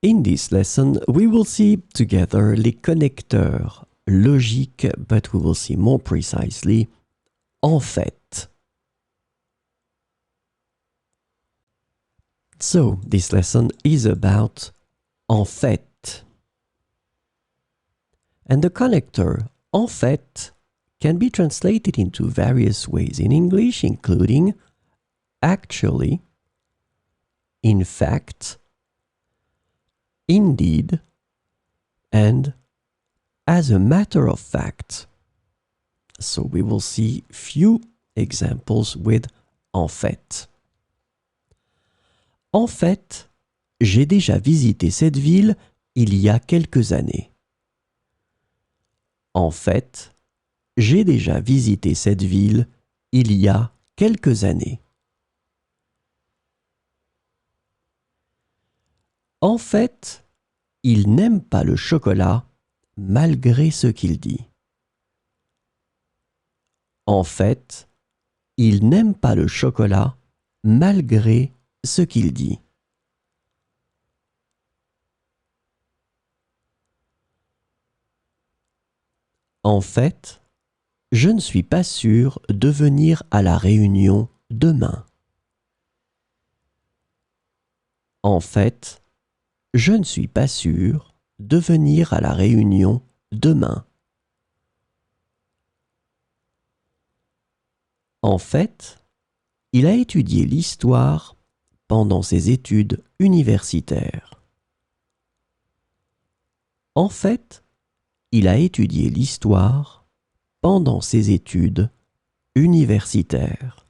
In this lesson, we will see together les connecteurs logiques, but we will see more precisely en fait. So, this lesson is about en fait. And the connector en fait can be translated into various ways in English, including actually, in fact, indeed, and as a matter of fact. So we will see few examples with en fait. En fait, j'ai déjà visité cette ville il y a quelques années. En fait, j'ai déjà visité cette ville il y a quelques années. En fait, il n'aime pas le chocolat malgré ce qu'il dit. En fait, il n'aime pas le chocolat malgré ce qu'il dit. En fait, je ne suis pas sûr de venir à la réunion demain. En fait, je ne suis pas sûr de venir à la réunion demain. En fait, il a étudié l'histoire pendant ses études universitaires. En fait, il a étudié l'histoire pendant ses études universitaires.